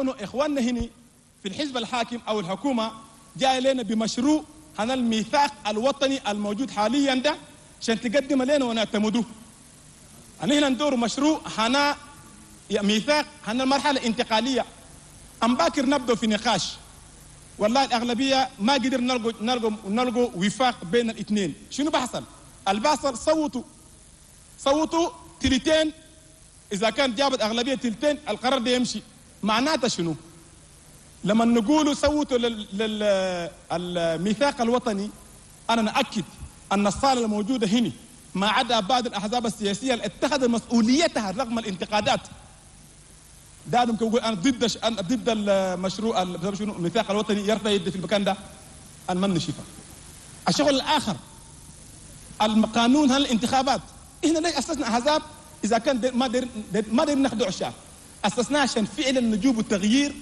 كونه إخواننا هنا في الحزب الحاكم أو الحكومة جاء لنا بمشروع هذا الميثاق الوطني الموجود حاليا ده عشان تقدم لنا ونعتمدوه. هنا ندور مشروع هنا ميثاق هنا مرحلة انتقالية. أم باكر نبدأ في نقاش. والله الأغلبية ما قدر نلقوا وفاق بين الاثنين. شنو بحصل؟ البحصل صوتوا تلتين. إذا كان جابت أغلبية تلتين القرار ده يمشي. معناته شنو؟ لما نقولوا صوتوا للميثاق الوطني أنا نأكد أن الصالة الموجودة هنا ما عدا بعض الأحزاب السياسية اللي اتخذت مسؤوليتها رغم الانتقادات. ده ممكن يقول أنا ضد المشروع الميثاق الوطني يرفع يده في المكان ده أنا ما نشوفه. الشغل الآخر القانون الانتخابات إحنا ليش أسسنا أحزاب إذا كان ما دير نخدع الشعب. أسسناه عشان فعلا نجيب التغيير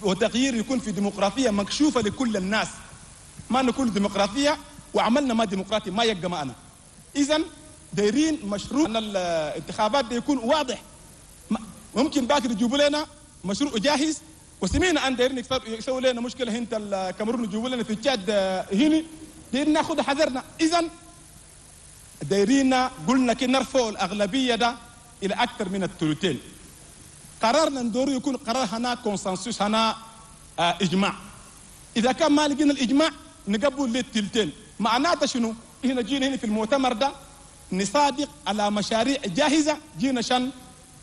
وتغيير يكون في ديمقراطية مكشوفة لكل الناس. ما نكون ديمقراطية وعملنا ما ديمقراطي ما يقى معنا. إذن دايرين مشروع أن الانتخابات ده يكون واضح. ممكن باكر يجيبوا لنا مشروع جاهز وسمعنا أن دايرين يسووا لنا مشكلة هنت الكاميرون يجيبوا لنا في تشاد هنا دايرين ناخذ حذرنا. إذن دايرين قلنا كي نرفع الأغلبية ده إلى أكثر من الثلثين. قرارنا ندور يكون قرار هنا كونسنسوس هنا إجماع. إذا كان ما لقينا الإجماع نقبل للثلثين. معناته شنو؟ إحنا جينا هنا في المؤتمر ده نصادق على مشاريع جاهزة جينا عشان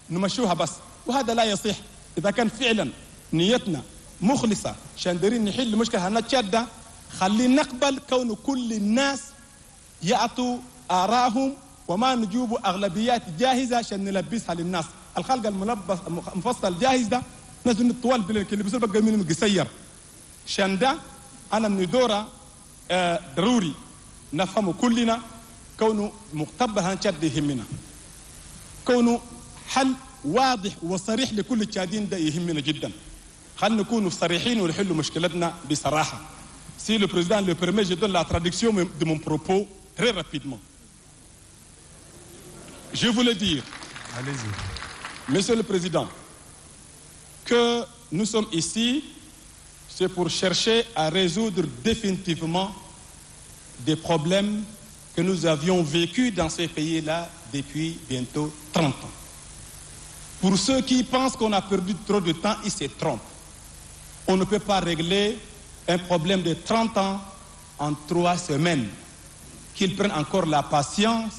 نمشوها بس، وهذا لا يصح. إذا كان فعلا نيتنا مخلصة عشان دايرين نحل مشكلة هنا تشاد ده خلينا نقبل كون كل الناس يعطوا آراهم وما نجيبوا أغلبيات جاهزة عشان نلبسها للناس. الخلق المفصل جاهز ده نزل الطوال اللي بيصير بقى منه قصير. عشان ده أنا من دورة ضروري نفهمه كلنا كونه مقتبل هنشد يهمنا. كونه حل واضح وصريح لكل التشادين ده يهمنا جدا. خلينا نكون صريحين ونحلوا مشكلتنا بصراحة. Si le président le permet, je donne la traduction de mon propos très rapidement. Je voulais dire, allez-y, Monsieur le Président, que nous sommes ici, c'est pour chercher à résoudre définitivement des problèmes que nous avions vécus dans ces pays-là depuis bientôt 30 ans. Pour ceux qui pensent qu'on a perdu trop de temps, ils se trompent. On ne peut pas régler un problème de 30 ans en 3 semaines. Qu'ils prennent encore la patience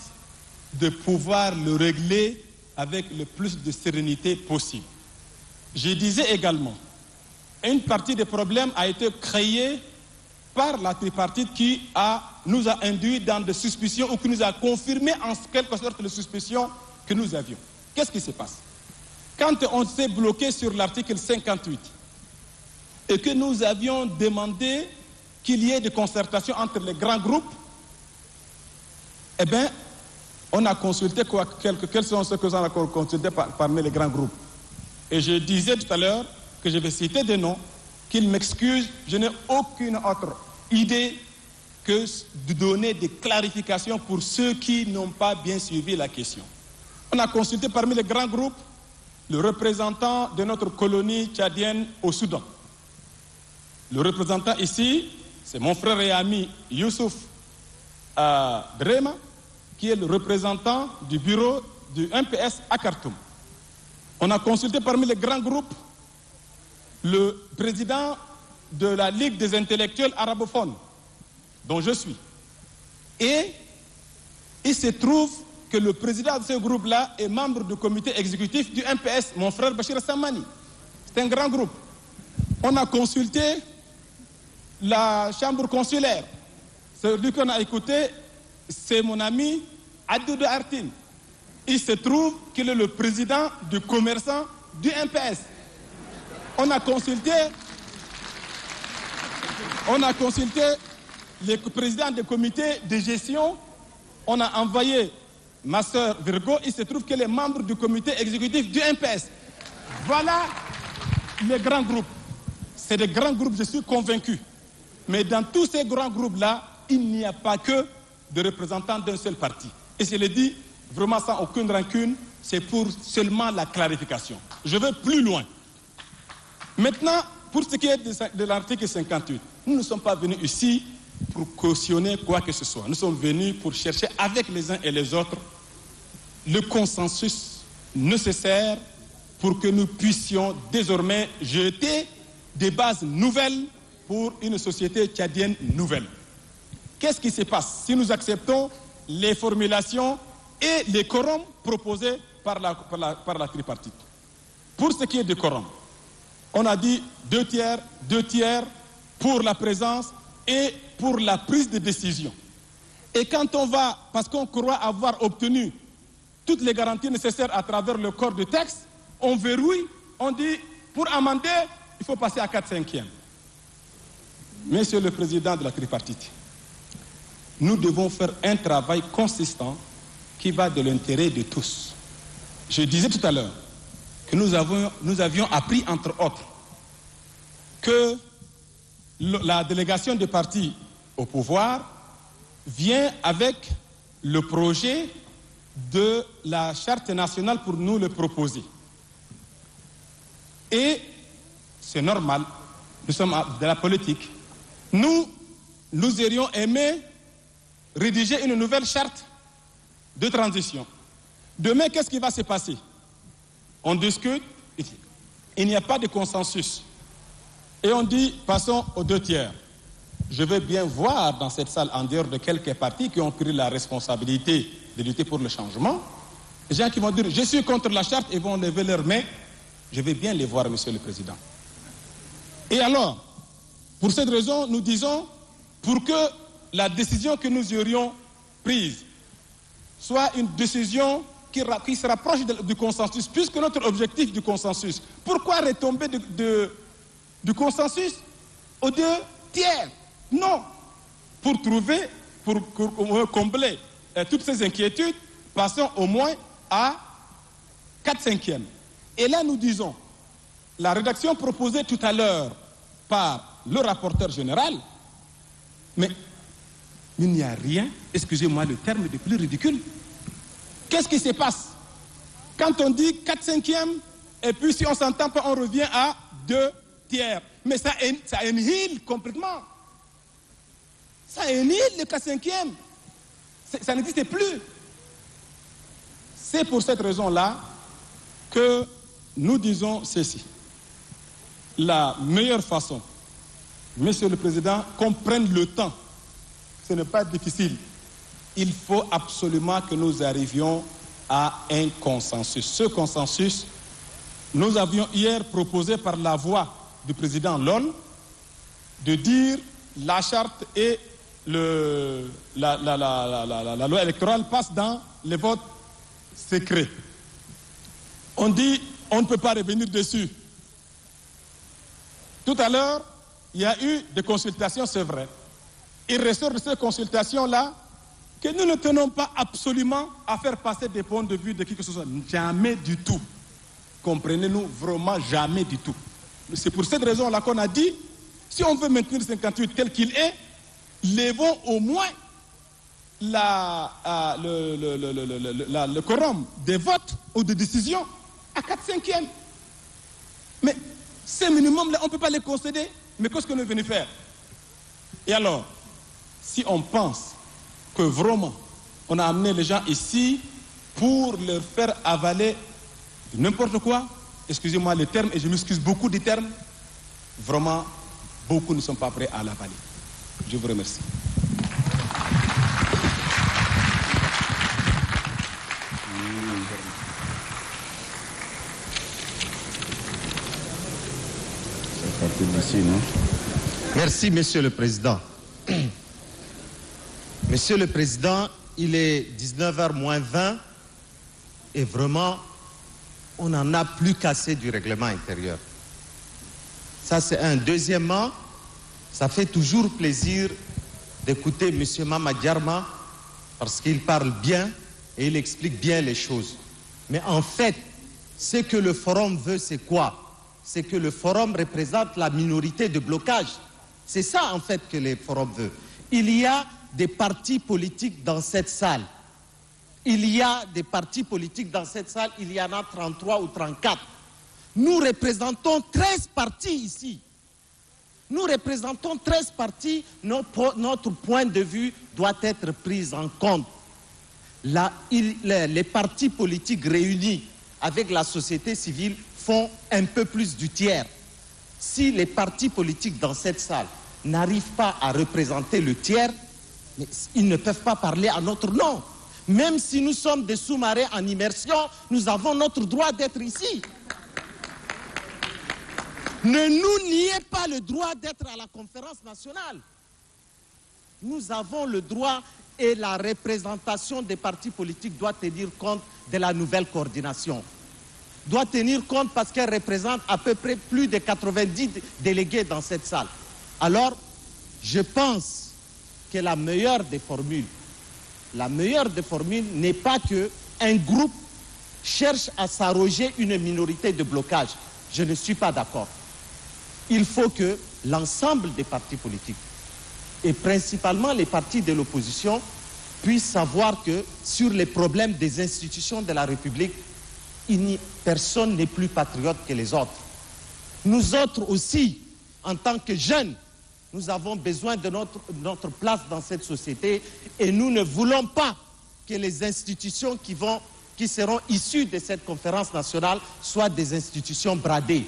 de pouvoir le régler avec le plus de sérénité possible. Je disais également, une partie des problèmes a été créée par la tripartite qui nous a induit dans des suspicions ou qui nous a confirmé en quelque sorte les suspicions que nous avions. Qu'est-ce qui se passe? Quand on s'est bloqué sur l'article 58 et que nous avions demandé qu'il y ait des concertations entre les grands groupes, eh bien, on a consulté quels sont ceux que l'on a consultés parmi les grands groupes. Et je disais tout à l'heure que je vais citer des noms, qu'ils m'excusent, je n'ai aucune autre idée que de donner des clarifications pour ceux qui n'ont pas bien suivi la question. On a consulté parmi les grands groupes le représentant de notre colonie tchadienne au Soudan. Le représentant ici, c'est mon frère et ami Youssouf Brema, qui est le représentant du bureau du MPS à Khartoum. On a consulté parmi les grands groupes le président de la Ligue des intellectuels arabophones, dont je suis. Et il se trouve que le président de ce groupe-là est membre du comité exécutif du MPS, mon frère Bachir Samani. C'est un grand groupe. On a consulté la chambre consulaire. Celui qu'on a écouté, c'est mon ami Adou de Artin. Il se trouve qu'il est le président du commerçant du MPS. On a consulté les présidents des comités de gestion. On a envoyé ma soeur Virgo. Il se trouve qu'elle est membre du comité exécutif du MPS. Voilà les grands groupes. C'est des grands groupes, je suis convaincu. Mais dans tous ces grands groupes-là, il n'y a pas que de représentants d'un seul parti. Et je le dis vraiment sans aucune rancune, c'est pour seulement la clarification. Je vais plus loin. Maintenant, pour ce qui est de l'article 58, nous ne sommes pas venus ici pour cautionner quoi que ce soit. Nous sommes venus pour chercher avec les uns et les autres le consensus nécessaire pour que nous puissions désormais jeter des bases nouvelles pour une société tchadienne nouvelle. Qu'est-ce qui se passe si nous acceptons les formulations et les quorums proposés par la tripartite? Pour ce qui est du quorum, on a dit 2 tiers pour la présence et pour la prise de décision. Et quand on va, parce qu'on croit avoir obtenu toutes les garanties nécessaires à travers le corps du texte, on verrouille, on dit, pour amender, il faut passer à 4/5. Monsieur le Président de la tripartite, nous devons faire un travail consistant qui va de l'intérêt de tous. Je disais tout à l'heure que nous avions appris, entre autres, que la délégation des partis au pouvoir vient avec le projet de la charte nationale pour nous le proposer. Et c'est normal, nous sommes de la politique. Nous aurions aimé rédiger une nouvelle charte de transition. Demain, qu'est-ce qui va se passer? On discute, il n'y a pas de consensus. Et on dit, passons aux 2 tiers. Je veux bien voir dans cette salle, en dehors de quelques partis qui ont pris la responsabilité de lutter pour le changement, les gens qui vont dire, je suis contre la charte et vont lever leurs mains. Je vais bien les voir, Monsieur le Président. Et alors, pour cette raison, nous disons, pour que la décision que nous aurions prise soit une décision qui se rapproche du consensus, puisque notre objectif du consensus, pourquoi retomber du consensus aux 2 tiers? Non, pour combler toutes ces inquiétudes, passons au moins à 4/5. Et là, nous disons, la rédaction proposée tout à l'heure par le rapporteur général, mais il n'y a rien, excusez-moi le terme, de plus ridicule. Qu'est-ce qui se passe? Quand on dit 4/5, et puis si on ne s'entend pas, on revient à 2 tiers. Mais ça annihile complètement. Ça annihile le 4/5. Ça n'existe plus. C'est pour cette raison-là que nous disons ceci. La meilleure façon, Monsieur le Président, qu'on prenne le temps. Ce n'est pas difficile. Il faut absolument que nous arrivions à un consensus. Ce consensus, nous avions hier proposé par la voix du président Lol de dire la charte et la loi électorale passent dans les votes secrets. On dit on ne peut pas revenir dessus. Tout à l'heure, il y a eu des consultations, c'est vrai. Il ressort de ces consultations-là que nous ne tenons pas absolument à faire passer des points de vue de qui que ce soit. Jamais du tout. Comprenez-nous, vraiment jamais du tout. C'est pour cette raison-là qu'on a dit, si on veut maintenir 58 tel qu'il est, levons au moins le quorum des votes ou de décisions à 4/5. Mais ces minimums-là, on ne peut pas les concéder. Mais qu'est-ce qu'on est venu faire? Et alors, si on pense que vraiment, on a amené les gens ici pour leur faire avaler n'importe quoi, excusez-moi les termes, et je m'excuse beaucoup des termes, vraiment, beaucoup ne sont pas prêts à l'avaler. Je vous remercie. Merci, Monsieur le Président. Monsieur le Président, il est 19h moins 20 et vraiment, on n'en a plus qu'assez du règlement intérieur. Ça, c'est un. Deuxièmement, ça fait toujours plaisir d'écouter Monsieur Mama Diarma parce qu'il parle bien et il explique bien les choses. Mais en fait, ce que le forum veut, c'est quoi? C'est que le forum représente la minorité de blocage. C'est ça, en fait, que le forum veut. Il y a des partis politiques dans cette salle. Il y a des partis politiques dans cette salle, il y en a 33 ou 34. Nous représentons 13 partis ici. Nous représentons 13 partis. Notre point de vue doit être pris en compte. Les partis politiques réunis avec la société civile font un peu plus du tiers. Si les partis politiques dans cette salle n'arrivent pas à représenter le tiers, ils ne peuvent pas parler à notre nom. Même si nous sommes des sous-marins en immersion, nous avons notre droit d'être ici. Ne nous niez pas le droit d'être à la conférence nationale. Nous avons le droit et la représentation des partis politiques doit tenir compte de la nouvelle coordination. Doit tenir compte parce qu'elle représente à peu près plus de 90 délégués dans cette salle. Alors, je pense que la meilleure des formules n'est pas qu'un groupe cherche à s'arroger une minorité de blocage. Je ne suis pas d'accord. Il faut que l'ensemble des partis politiques, et principalement les partis de l'opposition, puissent savoir que sur les problèmes des institutions de la République, personne n'est plus patriote que les autres. Nous autres aussi, en tant que jeunes, nous avons besoin de notre place dans cette société et nous ne voulons pas que les institutions qui seront issues de cette conférence nationale soient des institutions bradées.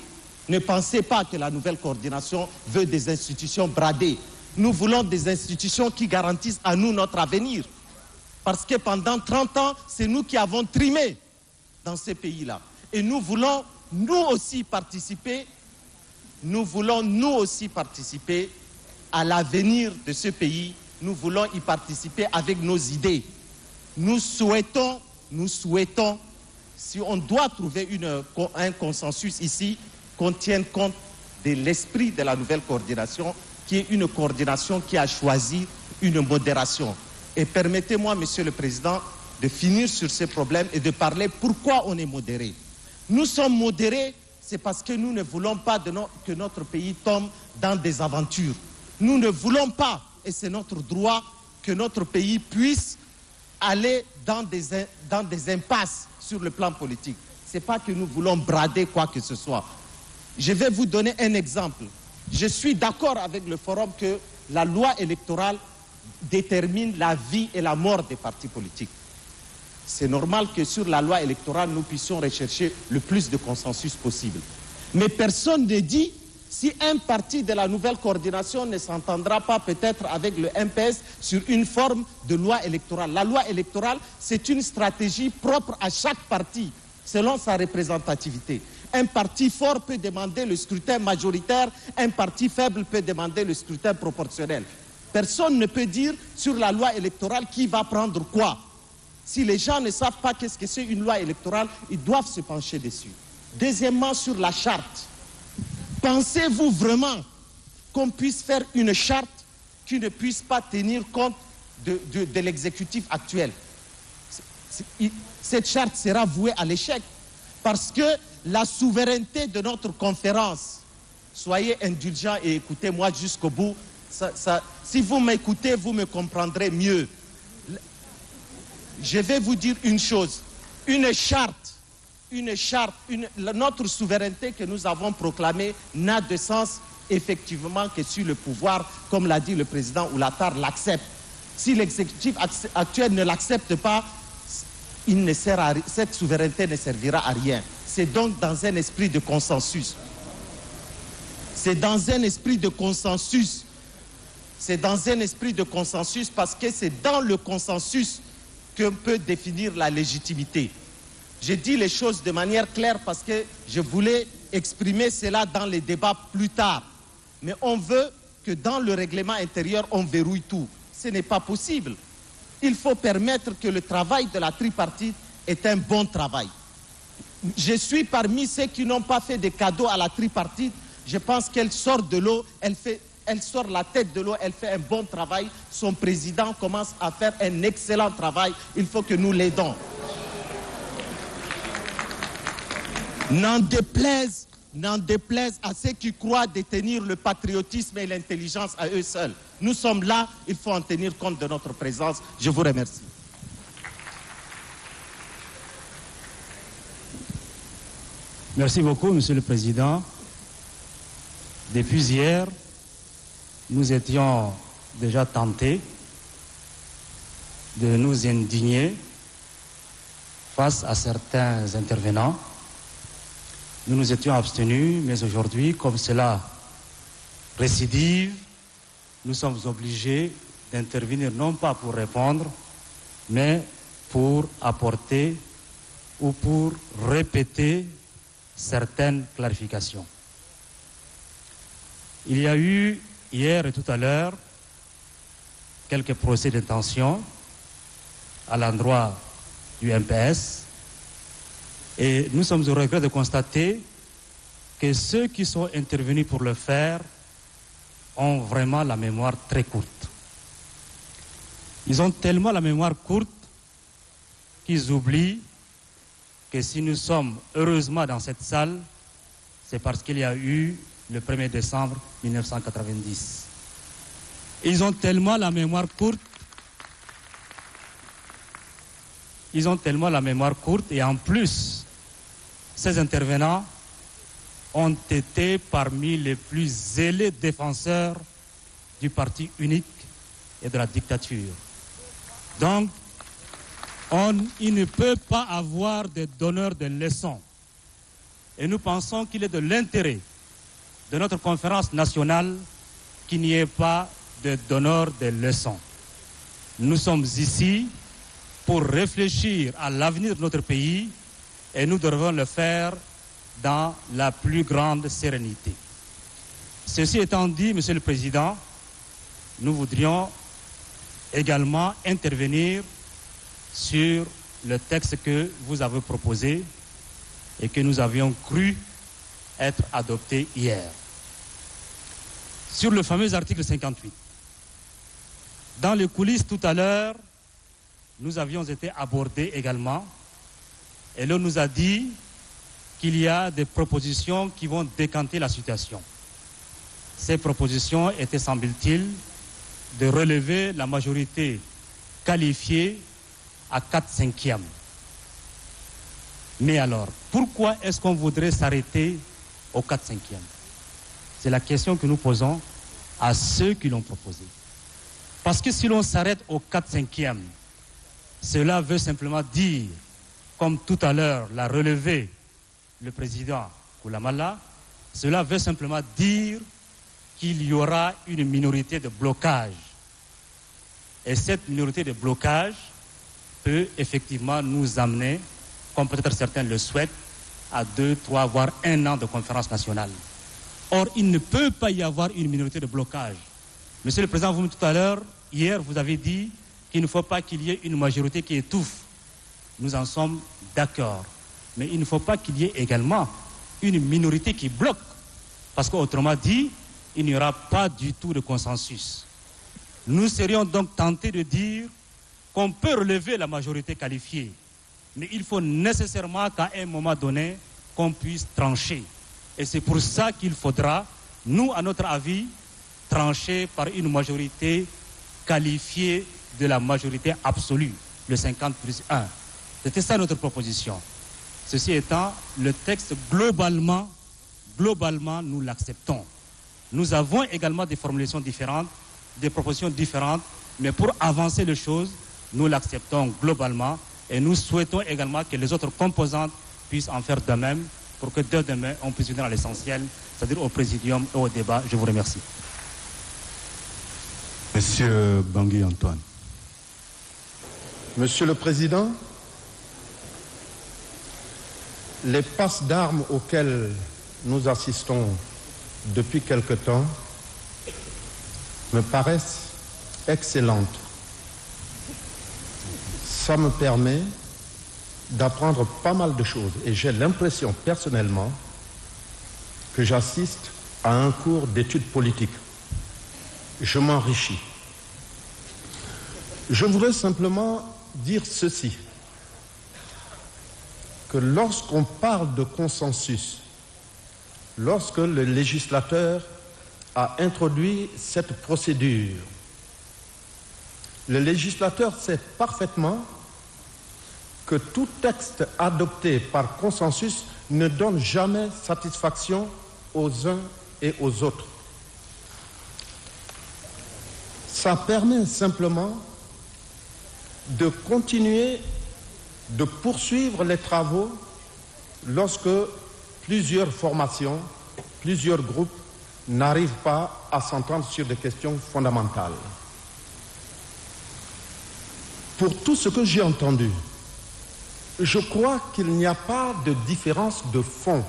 Ne pensez pas que la nouvelle coordination veut des institutions bradées. Nous voulons des institutions qui garantissent à nous notre avenir. Parce que pendant 30 ans, c'est nous qui avons trimé dans ces pays-là. Et nous voulons nous aussi participer à l'avenir de ce pays. Nous voulons y participer avec nos idées. Nous souhaitons, si on doit trouver un consensus ici, qu'on tienne compte de l'esprit de la nouvelle coordination, qui est une coordination qui a choisi une modération. Et permettez-moi, Monsieur le Président, de finir sur ces problèmes et de parler pourquoi on est modéré. Nous sommes modérés, c'est parce que nous ne voulons pas que notre pays tombe dans des aventures. Nous ne voulons pas, et c'est notre droit, que notre pays puisse aller dans des impasses sur le plan politique. Ce n'est pas que nous voulons brader quoi que ce soit. Je vais vous donner un exemple. Je suis d'accord avec le forum que la loi électorale détermine la vie et la mort des partis politiques. C'est normal que sur la loi électorale, nous puissions rechercher le plus de consensus possible. Mais personne ne dit si un parti de la nouvelle coordination ne s'entendra pas peut-être avec le MPS sur une forme de loi électorale. La loi électorale, c'est une stratégie propre à chaque parti, selon sa représentativité. Un parti fort peut demander le scrutin majoritaire, un parti faible peut demander le scrutin proportionnel. Personne ne peut dire sur la loi électorale qui va prendre quoi. Si les gens ne savent pas qu'est-ce que c'est une loi électorale, ils doivent se pencher dessus. Deuxièmement, sur la charte. Pensez-vous vraiment qu'on puisse faire une charte qui ne puisse pas tenir compte de l'exécutif actuel? Cette charte sera vouée à l'échec parce que la souveraineté de notre conférence, soyez indulgents et écoutez-moi jusqu'au bout, si vous m'écoutez, vous me comprendrez mieux. Je vais vous dire une chose, notre souveraineté que nous avons proclamée n'a de sens effectivement que si le pouvoir, comme l'a dit le président Ouattara, l'accepte. Si l'exécutif actuel ne l'accepte pas, cette souveraineté ne servira à rien. C'est donc dans un esprit de consensus. C'est dans un esprit de consensus. C'est dans un esprit de consensus parce que c'est dans le consensus qu'on peut définir la légitimité. J'ai dit les choses de manière claire parce que je voulais exprimer cela dans les débats plus tard. Mais on veut que dans le règlement intérieur, on verrouille tout. Ce n'est pas possible. Il faut permettre que le travail de la tripartite est un bon travail. Je suis parmi ceux qui n'ont pas fait de cadeaux à la tripartite. Je pense qu'elle sort de l'eau, elle sort la tête de l'eau, elle fait un bon travail. Son président commence à faire un excellent travail. Il faut que nous l'aidons. N'en déplaise à ceux qui croient détenir le patriotisme et l'intelligence à eux seuls. Nous sommes là, il faut en tenir compte de notre présence. Je vous remercie. Merci beaucoup, Monsieur le Président. Depuis hier, nous étions déjà tentés de nous indigner face à certains intervenants. Nous nous étions abstenus, mais aujourd'hui, comme cela récidive, nous sommes obligés d'intervenir non pas pour répondre, mais pour apporter ou pour répéter certaines clarifications. Il y a eu hier et tout à l'heure quelques procès d'intention à l'endroit du MPS et nous sommes au regret de constater que ceux qui sont intervenus pour le faire ont vraiment la mémoire très courte. Ils ont tellement la mémoire courte qu'ils oublient que si nous sommes heureusement dans cette salle, c'est parce qu'il y a eu le 1er décembre 1990. Ils ont tellement la mémoire courte. Et en plus, ces intervenants ont été parmi les plus zélés défenseurs du parti unique et de la dictature. Donc, il ne peut pas avoir de donneurs de leçons. Et nous pensons qu'il est de l'intérêt de notre conférence nationale qu'il n'y ait pas de donneurs de leçons. Nous sommes ici pour réfléchir à l'avenir de notre pays et nous devons le faire dans la plus grande sérénité. Ceci étant dit, Monsieur le Président, nous voudrions également intervenir sur le texte que vous avez proposé et que nous avions cru être adopté hier. Sur le fameux article 58. Dans les coulisses tout à l'heure, nous avions été abordés également et l'on nous a dit qu'il y a des propositions qui vont décanter la situation. Ces propositions étaient, semble-t-il, de relever la majorité qualifiée à 4/5. Mais alors, pourquoi est-ce qu'on voudrait s'arrêter au 4/5? C'est la question que nous posons à ceux qui l'ont proposé. Parce que si l'on s'arrête au 4/5, cela veut simplement dire, comme tout à l'heure l'a relevé le président Koulamala, cela veut simplement dire qu'il y aura une minorité de blocage. Et cette minorité de blocage peut effectivement nous amener, comme peut-être certains le souhaitent, à 2, 3, voire 1 an de conférence nationale. Or, il ne peut pas y avoir une minorité de blocage. Monsieur le Président, vous tout à l'heure, hier, vous avez dit qu'il ne faut pas qu'il y ait une majorité qui étouffe. Nous en sommes d'accord. Mais il ne faut pas qu'il y ait également une minorité qui bloque. Parce qu'autrement dit, il n'y aura pas du tout de consensus. Nous serions donc tentés de dire qu'on peut relever la majorité qualifiée. Mais il faut nécessairement qu'à un moment donné, qu'on puisse trancher. Et c'est pour ça qu'il faudra, nous, à notre avis, trancher par une majorité qualifiée de la majorité absolue, le 50+1. C'était ça notre proposition. Ceci étant, le texte, globalement, nous l'acceptons. Nous avons également des formulations différentes, des propositions différentes, mais pour avancer les choses, nous l'acceptons globalement et nous souhaitons également que les autres composantes puissent en faire de même pour que dès demain, on puisse venir à l'essentiel, c'est-à-dire au présidium et au débat. Je vous remercie. Monsieur Bangui Antoine. Monsieur le Président, les passes d'armes auxquelles nous assistons depuis quelque temps me paraissent excellentes. Ça me permet d'apprendre pas mal de choses et j'ai l'impression personnellement que j'assiste à un cours d'études politiques. Je m'enrichis. Je voudrais simplement dire ceci, que lorsqu'on parle de consensus, lorsque le législateur a introduit cette procédure, le législateur sait parfaitement que tout texte adopté par consensus ne donne jamais satisfaction aux uns et aux autres. Ça permet simplement de continuer, de poursuivre les travaux lorsque plusieurs formations, plusieurs groupes n'arrivent pas à s'entendre sur des questions fondamentales. Pour tout ce que j'ai entendu, je crois qu'il n'y a pas de différence de fond.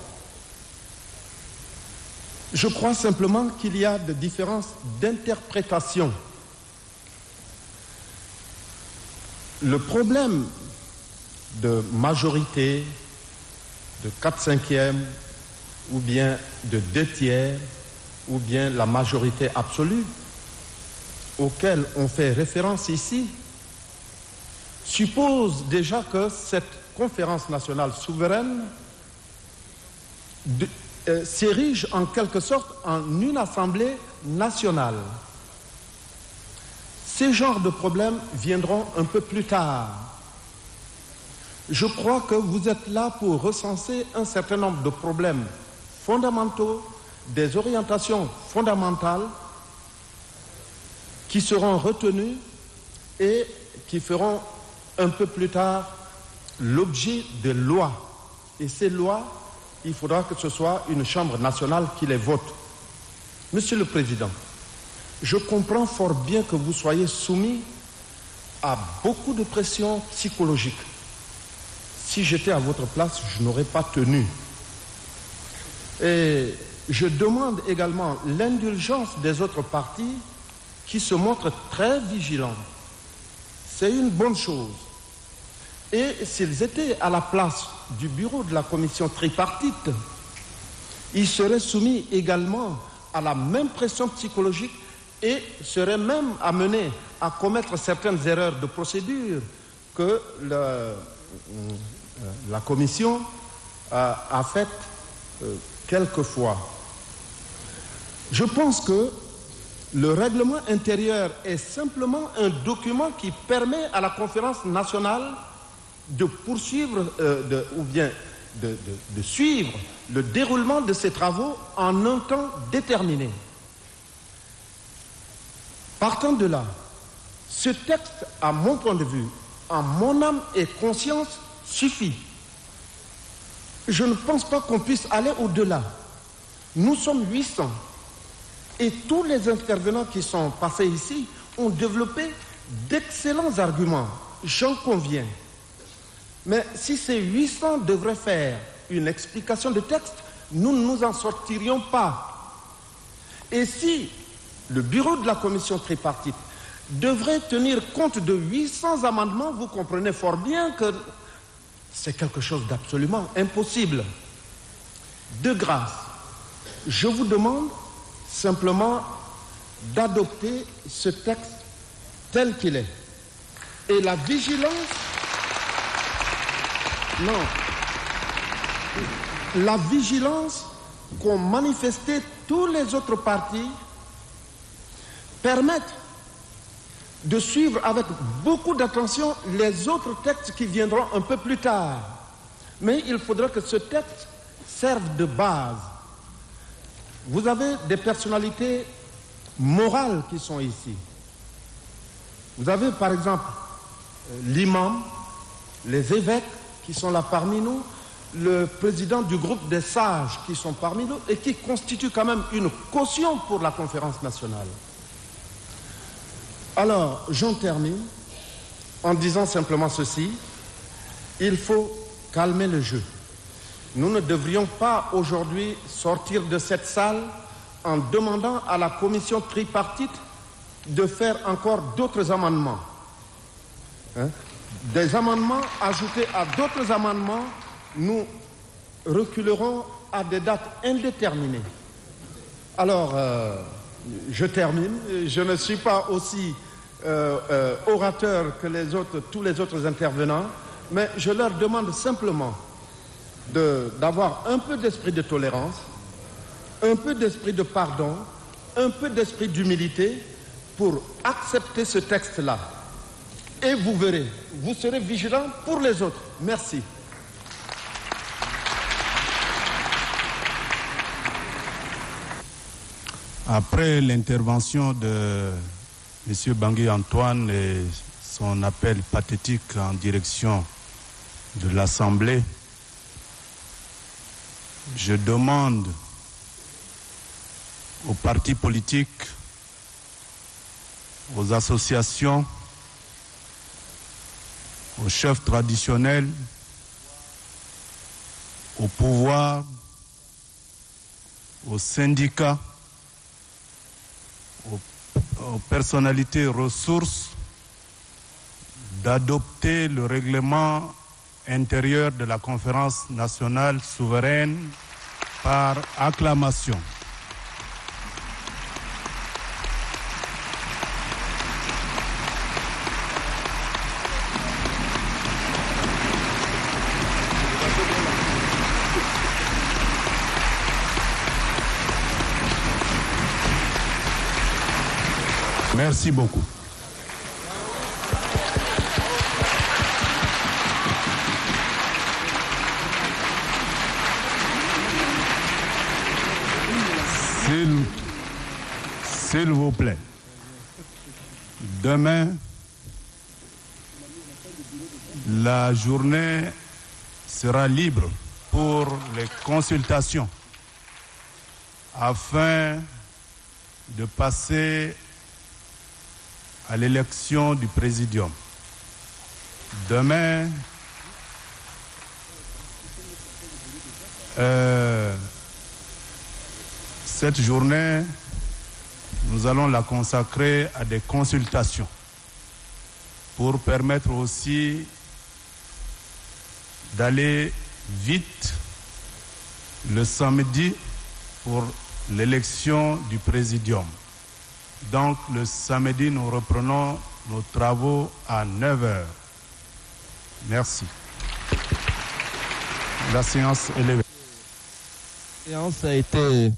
Je crois simplement qu'il y a des différences d'interprétation. Le problème de majorité, de 4/5 ou bien de 2/3 ou bien la majorité absolue auquel on fait référence ici suppose déjà que cette conférence nationale souveraine s'érige en quelque sorte en une assemblée nationale. Ces genres de problèmes viendront un peu plus tard. Je crois que vous êtes là pour recenser un certain nombre de problèmes fondamentaux, des orientations fondamentales qui seront retenues et qui feront un peu plus tard l'objet de lois. Et ces lois, il faudra que ce soit une Chambre nationale qui les vote. Monsieur le Président, je comprends fort bien que vous soyez soumis à beaucoup de pression psychologique. Si j'étais à votre place, je n'aurais pas tenu. Et je demande également l'indulgence des autres partis qui se montrent très vigilants. C'est une bonne chose. Et s'ils étaient à la place du bureau de la commission tripartite, ils seraient soumis également à la même pression psychologique et seraient même amenés à commettre certaines erreurs de procédure que la commission a faites quelquefois. Je pense que le règlement intérieur est simplement un document qui permet à la conférence nationale de poursuivre ou bien de suivre le déroulement de ces travaux en un temps déterminé. Partant de là, ce texte, à mon point de vue, en mon âme et conscience, suffit. Je ne pense pas qu'on puisse aller au-delà. Nous sommes 800 et tous les intervenants qui sont passés ici ont développé d'excellents arguments, j'en conviens. Mais si ces 800 devraient faire une explication de texte, nous ne nous en sortirions pas. Et si le bureau de la commission tripartite devrait tenir compte de 800 amendements, vous comprenez fort bien que c'est quelque chose d'absolument impossible. De grâce, je vous demande simplement d'adopter ce texte tel qu'il est. Et la vigilance... Non. La vigilance qu'ont manifesté tous les autres partis permettent de suivre avec beaucoup d'attention les autres textes qui viendront un peu plus tard. Mais il faudra que ce texte serve de base. Vous avez des personnalités morales qui sont ici. Vous avez par exemple l'imam, les évêques qui sont là parmi nous, le président du groupe des sages qui sont parmi nous et qui constituent quand même une caution pour la conférence nationale. Alors, j'en termine en disant simplement ceci. Il faut calmer le jeu. Nous ne devrions pas aujourd'hui sortir de cette salle en demandant à la commission tripartite de faire encore d'autres amendements. Des amendements ajoutés à d'autres amendements, nous reculerons à des dates indéterminées. Alors, je termine. Je ne suis pas aussi orateur que tous les autres intervenants, mais je leur demande simplement d'avoir un peu d'esprit de tolérance, un peu d'esprit de pardon, un peu d'esprit d'humilité pour accepter ce texte-là. Et vous verrez, vous serez vigilants pour les autres. Merci. Après l'intervention de M. Bangui Antoine et son appel pathétique en direction de l'Assemblée, je demande aux partis politiques, aux associations, aux chefs traditionnels, au pouvoir, aux syndicats, aux personnalités ressources d'adopter le règlement intérieur de la conférence nationale souveraine par acclamation. Merci beaucoup. S'il vous plaît, demain, la journée sera libre pour les consultations afin de passer à l'élection du présidium. Demain, cette journée, nous allons la consacrer à des consultations pour permettre aussi d'aller vite le samedi pour l'élection du présidium. Donc le samedi, nous reprenons nos travaux à 9h. Merci. La séance est levée. La séance a été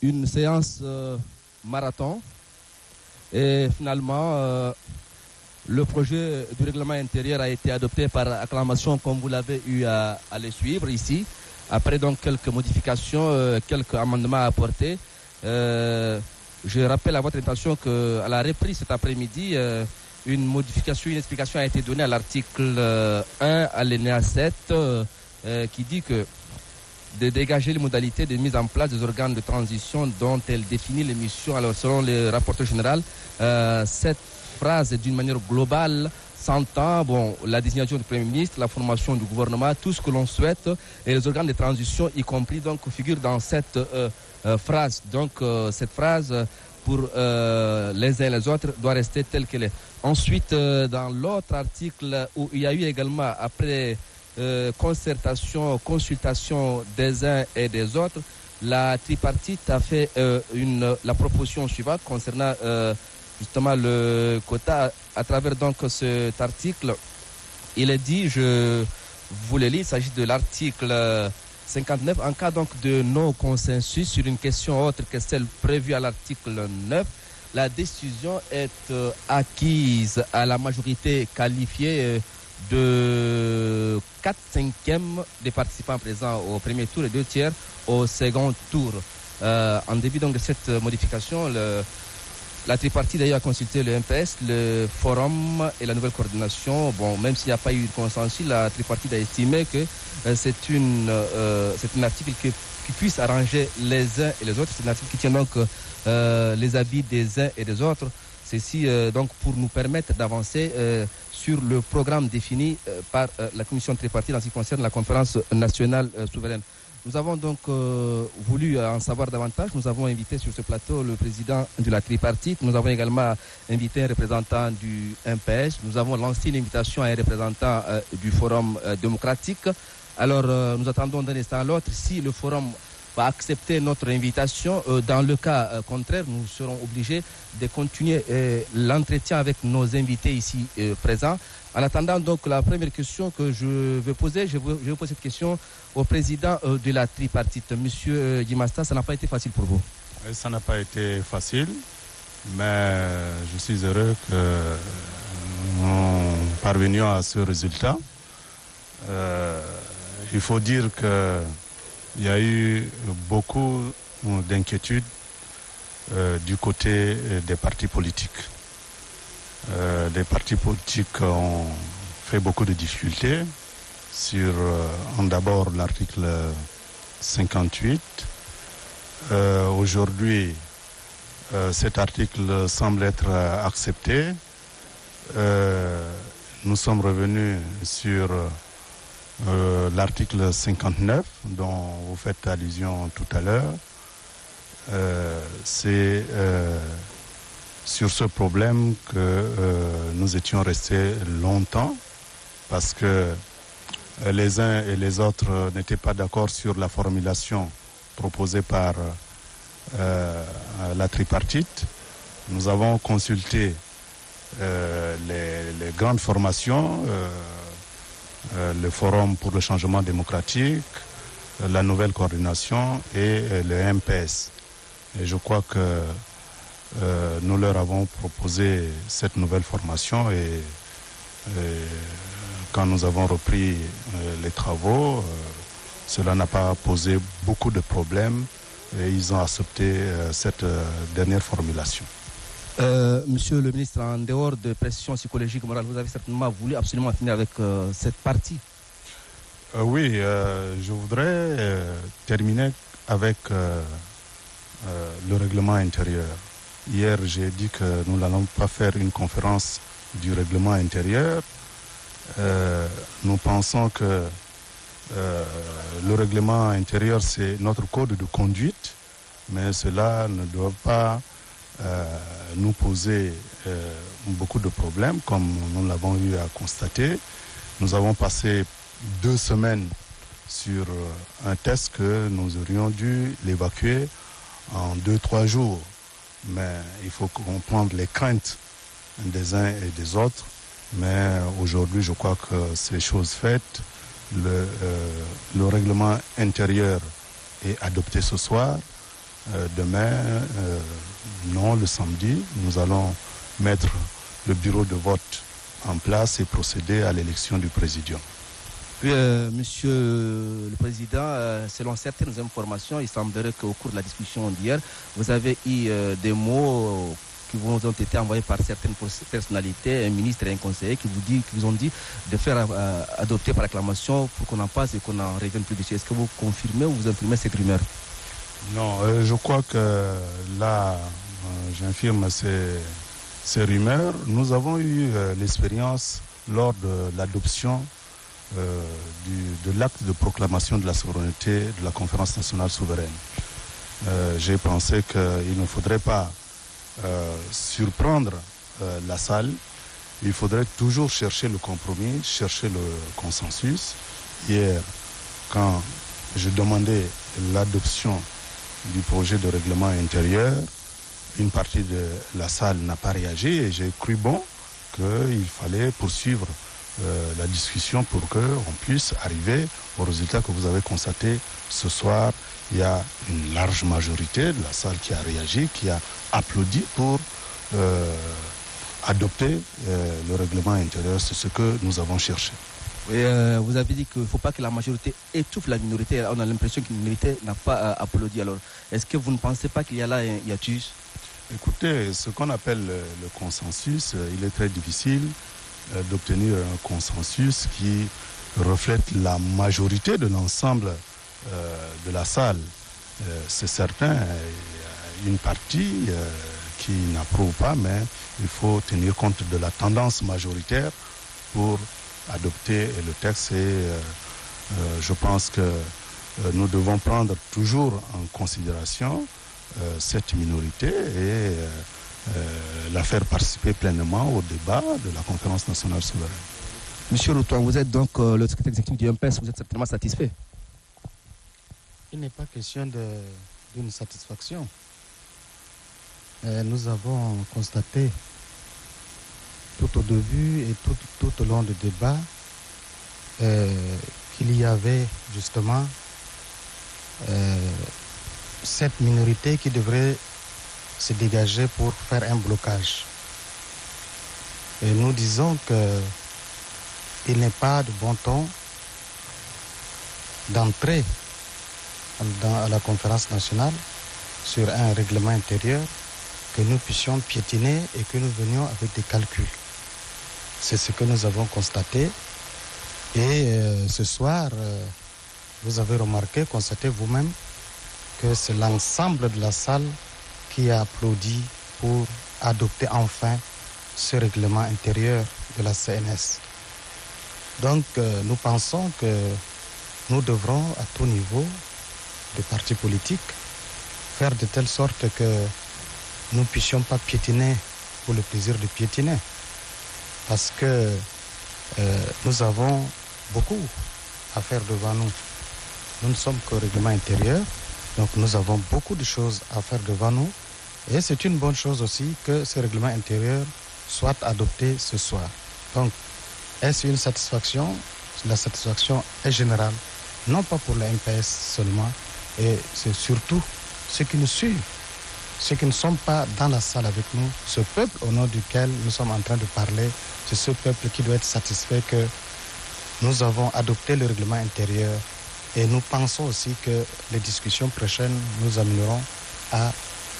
une séance marathon et finalement le projet du règlement intérieur a été adopté par acclamation comme vous l'avez eu à le suivre ici. Après donc quelques modifications, quelques amendements apportés. Je rappelle à votre attention qu'à la reprise cet après-midi, une modification, une explication a été donnée à l'article 1 alinéa 7 qui dit que de dégager les modalités de mise en place des organes de transition dont elle définit les missions. Alors selon le rapporteur général, cette phrase d'une manière globale s'entend la désignation du Premier ministre, la formation du gouvernement, tout ce que l'on souhaite et les organes de transition y compris donc figurent dans cette phrase. Donc cette phrase pour les uns et les autres doit rester telle qu'elle est. Ensuite, dans l'autre article où il y a eu également après concertation, consultation des uns et des autres, la tripartite a fait la proposition suivante concernant justement le quota à travers donc cet article. Il est dit, je vous le lis, il s'agit de l'article 59. En cas donc de non-consensus sur une question autre que celle prévue à l'article 9, la décision est acquise à la majorité qualifiée de 4/5 des participants présents au premier tour et 2/3 au second tour. En début donc de cette modification, la tripartite d'ailleurs a consulté le MPS, le forum et la nouvelle coordination. Même s'il n'y a pas eu de consensus, la tripartite a estimé que c'est un article qui puisse arranger les uns et les autres. C'est un article qui tient donc les avis des uns et des autres. Ceci donc pour nous permettre d'avancer sur le programme défini par la commission tripartite en ce qui concerne la conférence nationale souveraine. Nous avons donc voulu en savoir davantage. Nous avons invité sur ce plateau le président de la tripartite. Nous avons également invité un représentant du MPS. Nous avons lancé une invitation à un représentant du Forum démocratique. Alors, nous attendons d'un instant à l'autre si le Forum va accepter notre invitation. Dans le cas contraire, nous serons obligés de continuer l'entretien avec nos invités ici présents. En attendant donc la première question que je vais poser, je vais poser cette question au président de la tripartite. Monsieur Gimasta, ça n'a pas été facile pour vous? Ça n'a pas été facile, mais je suis heureux que nous parvenions à ce résultat. Il faut dire qu'il y a eu beaucoup d'inquiétudes du côté des partis politiques. Les partis politiques ont fait beaucoup de difficultés sur d'abord l'article 58. Aujourd'hui, cet article semble être accepté. Nous sommes revenus sur l'article 59 dont vous faites allusion tout à l'heure. C'est sur ce problème que nous étions restés longtemps parce que les uns et les autres n'étaient pas d'accord sur la formulation proposée par la tripartite. Nous avons consulté les grandes formations, le Forum pour le changement démocratique, la nouvelle coordination et le MPS. Et je crois que nous leur avons proposé cette nouvelle formation et quand nous avons repris les travaux, cela n'a pas posé beaucoup de problèmes et ils ont accepté cette dernière formulation. Monsieur le ministre, en dehors de pression psychologique morale, vous avez certainement voulu absolument finir avec cette partie. Oui, je voudrais terminer avec le règlement intérieur. Hier, j'ai dit que nous n'allons pas faire une conférence du règlement intérieur. Nous pensons que le règlement intérieur, c'est notre code de conduite, mais cela ne doit pas nous poser beaucoup de problèmes, comme nous l'avons eu à constater. Nous avons passé 2 semaines sur un test que nous aurions dû l'évacuer en 2-3 jours. Mais il faut comprendre les craintes des uns et des autres. Mais aujourd'hui, je crois que c'est chose faite. Le règlement intérieur est adopté ce soir. Demain, non, le samedi, nous allons mettre le bureau de vote en place et procéder à l'élection du présidium. Puis, Monsieur le Président, selon certaines informations, il semblerait qu'au cours de la discussion d'hier, vous avez eu des mots qui vous ont été envoyés par certaines personnalités, un ministre et un conseiller, qui vous ont dit de faire adopter par acclamation pour qu'on en passe et qu'on n'en revienne plus dessus. Est-ce que vous confirmez ou vous infirmez cette rumeur? Non, je crois que là, j'infirme ces rumeurs. Nous avons eu l'expérience lors de l'adoption de l'acte de proclamation de la souveraineté de la Conférence nationale souveraine. J'ai pensé qu'il ne faudrait pas surprendre la salle. Il faudrait toujours chercher le compromis, chercher le consensus. Hier, quand je demandais l'adoption du projet de règlement intérieur, une partie de la salle n'a pas réagi et j'ai cru bon qu'il fallait poursuivre la discussion pour qu'on puisse arriver au résultat que vous avez constaté ce soir. Il y a une large majorité de la salle qui a réagi, qui a applaudi pour adopter le règlement intérieur. C'est ce que nous avons cherché. Oui, vous avez dit qu'il ne faut pas que la majorité étouffe la minorité. On a l'impression qu'une minorité n'a pas applaudi. Alors, est-ce que vous ne pensez pas qu'il y a là un hiatus? Écoutez, ce qu'on appelle le consensus, il est très difficile d'obtenir un consensus qui reflète la majorité de l'ensemble de la salle. C'est certain, il y a une partie qui n'approuve pas, mais il faut tenir compte de la tendance majoritaire pour adopter le texte et je pense que nous devons prendre toujours en considération cette minorité et la faire participer pleinement au débat de la Conférence nationale souveraine. Monsieur Routoan, vous êtes donc le secrétaire exécutif du MPS, vous êtes certainement satisfait? Il n'est pas question d'une satisfaction. Nous avons constaté tout au début et tout au long du débat qu'il y avait justement cette minorité qui devrait se dégager pour faire un blocage. Et nous disons qu'il n'est pas de bon ton d'entrer à la conférence nationale sur un règlement intérieur que nous puissions piétiner et que nous venions avec des calculs. C'est ce que nous avons constaté. Et ce soir, vous avez remarqué, constaté vous-même, que c'est l'ensemble de la salle qui a applaudi pour adopter enfin ce règlement intérieur de la CNS. Donc nous pensons que nous devrons à tout niveau des partis politiques faire de telle sorte que nous ne puissions pas piétiner pour le plaisir de piétiner. Parce que nous avons beaucoup à faire devant nous. Nous ne sommes qu'au règlement intérieur, donc nous avons beaucoup de choses à faire devant nous. Et c'est une bonne chose aussi que ce règlement intérieur soit adopté ce soir. Donc, est-ce une satisfaction? La satisfaction est générale, non pas pour la MPS seulement, et c'est surtout ceux qui nous suivent, ceux qui ne sont pas dans la salle avec nous, ce peuple au nom duquel nous sommes en train de parler, c'est ce peuple qui doit être satisfait que nous avons adopté le règlement intérieur et nous pensons aussi que les discussions prochaines nous amèneront à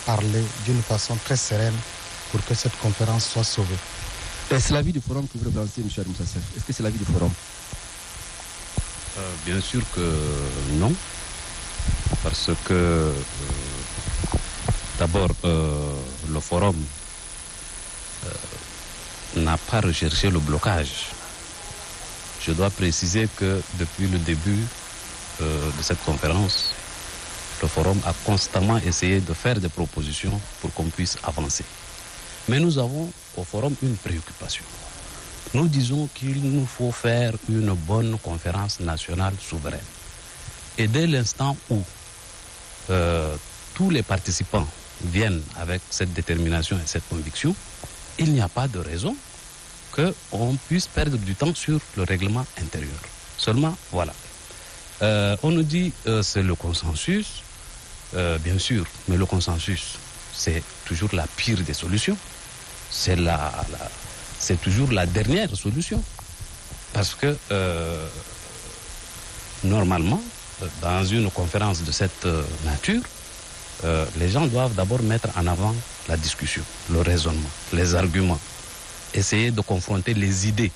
parler d'une façon très sereine pour que cette conférence soit sauvée. Est-ce l'avis du forum que vous représentez, M. Adam Sasser? Est-ce que c'est l'avis du forum? Bien sûr que non, parce que d'abord le forum n'a pas recherché le blocage. Je dois préciser que depuis le début de cette conférence, le forum a constamment essayé de faire des propositions pour qu'on puisse avancer. Mais nous avons au forum une préoccupation. Nous disons qu'il nous faut faire une bonne conférence nationale souveraine. Et dès l'instant où tous les participants viennent avec cette détermination et cette conviction, il n'y a pas de raison qu'on puisse perdre du temps sur le règlement intérieur. Seulement, voilà. On nous dit c'est le consensus, bien sûr, mais le consensus, c'est toujours la pire des solutions. C'est toujours la dernière solution. Parce que, normalement, dans une conférence de cette nature, les gens doivent d'abord mettre en avant la discussion, le raisonnement, les arguments, essayer de confronter les idées